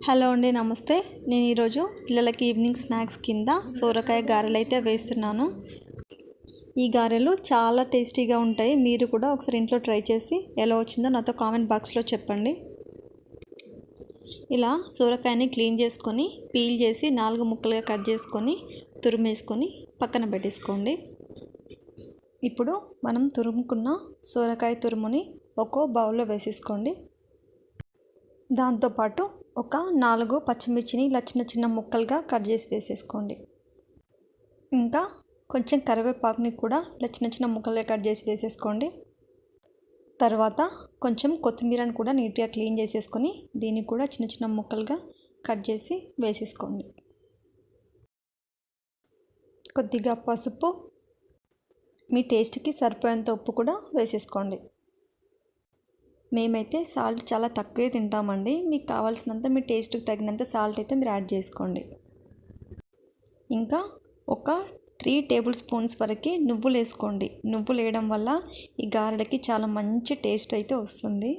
Hello అండి, నమస్తే. నేను ఈరోజు పిల్లలకి ఈవినింగ్ స్నాక్స్ కింద సోరకాయ గారెలు అయితే వేస్తున్నాను. ఈ గారెలు చాలా టేస్టీగా ఉంటాయి. మీరు కూడా ఒకసారి ఇంట్లో ట్రై చేసి ఎలా వచ్చిందో నాతో కామెంట్ బాక్స్లో చెప్పండి. ఇలా సోరకాయని క్లీన్ చేసుకొని పీల్ చేసి 4 ముక్కలుగా కట్ చేసుకొని తురిమేసుకొని పక్కన పెట్టేసుకోండి. ఇప్పుడు మనం తురుముకున్న సోరకాయ తురుముని ఒక్కో బౌల్లో వేసేసుకోండి. దాంతోపాటు ఒక 4 పచ్చిమిర్చిని ఇలా చిన్న చిన్న ముక్కలుగా కట్ చేసి వేసేసుకోండి. ఇంకా కొంచెం కరివేపాకుని కూడా ఇలా చిన్న చిన్న ముక్కలుగా కట్ చేసి వేసేసుకోండి. తర్వాత కొంచెం కొత్తిమీరని కూడా నీట్గా క్లీన్ చేసేసుకొని దీన్ని కూడా చిన్న చిన్న ముక్కలుగా కట్ చేసి వేసేసుకోండి. కొద్దిగా పసుపు, మీ టేస్ట్కి సరిపోయేంత ఉప్పు కూడా వేసేసుకోండి. మేమైతే సాల్ట్ చాలా తక్కువే తింటామండి. మీకు కావాల్సినంత మీ టేస్ట్కి తగినంత సాల్ట్ అయితే మీరు యాడ్ చేసుకోండి. ఇంకా ఒక 3 టేబుల్ స్పూన్స్ వరకు నువ్వులు వేసుకోండి. నువ్వులు వేయడం వల్ల ఈ గారెలకి చాలా మంచి టేస్ట్ అయితే వస్తుంది.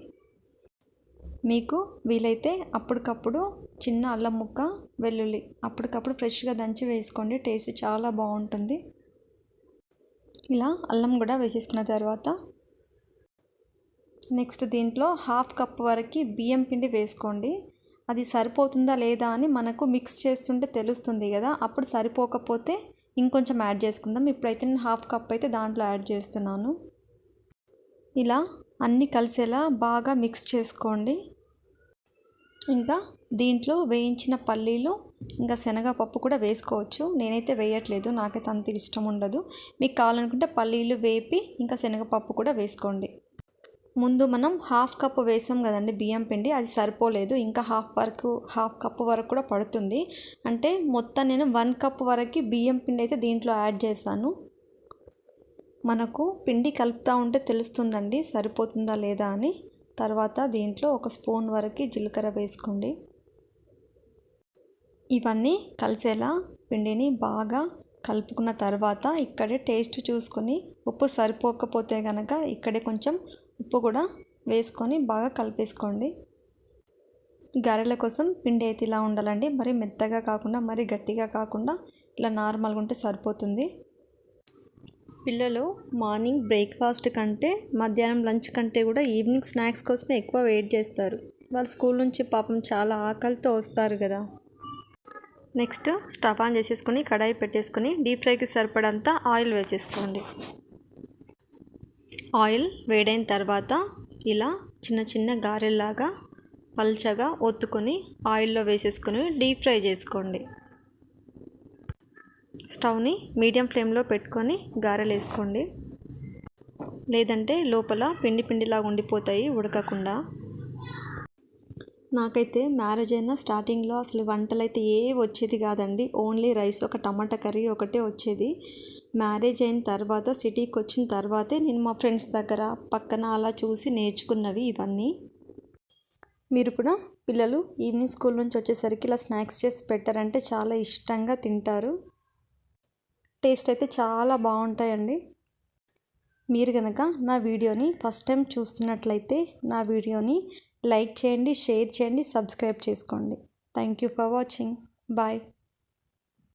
మీకు వీలైతే అప్పటికప్పుడు చిన్న అల్లం ముక్క, వెల్లుల్లి అప్పటికప్పుడు ఫ్రెష్గా దంచి వేసుకోండి. టేస్ట్ చాలా బాగుంటుంది. ఇలా అల్లం కూడా వేసేసుకున్న తర్వాత నెక్స్ట్ దీంట్లో 1/2 కప్ వరకు బియ్యం పిండి వేసుకోండి. అది సరిపోతుందా లేదా అని మనకు మిక్స్ చేస్తుంటే తెలుస్తుంది కదా. అప్పుడు సరిపోకపోతే ఇంకొంచెం యాడ్ చేసుకుందాం. ఇప్పుడైతే నేను 1/2 కప్ అయితే దాంట్లో యాడ్ చేస్తున్నాను. ఇలా అన్నీ కలిసేలా బాగా మిక్స్ చేసుకోండి. ఇంకా దీంట్లో వేయించిన పల్లీలు ఇంకా శనగపప్పు కూడా వేసుకోవచ్చు. నేనైతే వేయట్లేదు, నాకైతే అంత ఇష్టం ఉండదు. మీకు కావాలనుకుంటే పల్లీలు వేపి ఇంకా శనగపప్పు కూడా వేసుకోండి. ముందు మనం 1/2 కప్ వేసాం కదండి బియ్యం పిండి, అది సరిపోలేదు. ఇంకా 1/2 కప్ వరకు కూడా పడుతుంది. అంటే మొత్తం నేను 1 కప్ వరకు బియ్యం పిండి అయితే దీంట్లో యాడ్ చేశాను. మనకు పిండి కలుపుతూ ఉంటే తెలుస్తుందండి సరిపోతుందా లేదా అని. తర్వాత దీంట్లో 1 స్పూన్ వరకు జీలకర్ర వేసుకోండి. ఇవన్నీ కలిసేలా పిండిని బాగా కలుపుకున్న తర్వాత ఇక్కడే టేస్ట్ చూసుకొని ఉప్పు సరిపోకపోతే కనుక ఇక్కడే కొంచెం ఉప్పు కూడా వేసుకొని బాగా కలిపేసుకోండి. గారెల కోసం పిండి అయితే ఇలా ఉండాలండి. మరి మెత్తగా కాకుండా మరి గట్టిగా కాకుండా ఇలా నార్మల్గా ఉంటే సరిపోతుంది. పిల్లలు మార్నింగ్ బ్రేక్ఫాస్ట్ కంటే మధ్యాహ్నం లంచ్ కంటే కూడా ఈవినింగ్ స్నాక్స్ కోసమే ఎక్కువ వెయిట్ చేస్తారు. వాళ్ళు స్కూల్ నుంచి పాపం చాలా ఆకలితో వస్తారు కదా. నెక్స్ట్ స్టవ్ ఆన్ చేసేసుకొని కడాయి పెట్టేసుకొని డీప్ ఫ్రైకి సరిపడంత ఆయిల్ వేసేసుకోండి. ఆయిల్ వేడైన తర్వాత ఇలా చిన్న చిన్న గారెల్లాగా పల్చగా ఒత్తుకొని ఆయిల్లో వేసేసుకొని డీప్ ఫ్రై చేసుకోండి. స్టవ్ని మీడియం ఫ్లేమ్లో పెట్టుకొని గారెలు వేసుకోండి. లేదంటే లోపల పిండి పిండిలాగా ఉండిపోతాయి ఉడకకుండా. నాకైతే మ్యారేజ్ అయిన స్టార్టింగ్లో అసలు వంటలు అయితే వచ్చేది కాదండి. ఓన్లీ రైస్, ఒక టమాటా కర్రీ ఒకటే వచ్చేది. మ్యారేజ్ అయిన తర్వాత సిటీకి వచ్చిన తర్వాతే నేను మా ఫ్రెండ్స్ దగ్గర పక్కన అలా చూసి నేర్చుకున్నవి ఇవన్నీ. మీరు కూడా పిల్లలు ఈవినింగ్ స్కూల్ నుంచి వచ్చేసరికి ఇలా స్నాక్స్ చేసి పెట్టారంటే చాలా ఇష్టంగా తింటారు. టేస్ట్ అయితే చాలా బాగుంటాయండి. మీరు కనుక నా వీడియోని ఫస్ట్ టైం చూస్తున్నట్లయితే నా వీడియోని లైక్ చేయండి, షేర్ చేయండి, సబ్స్క్రైబ్ చేసుకోండి. Thank you for watching. Bye.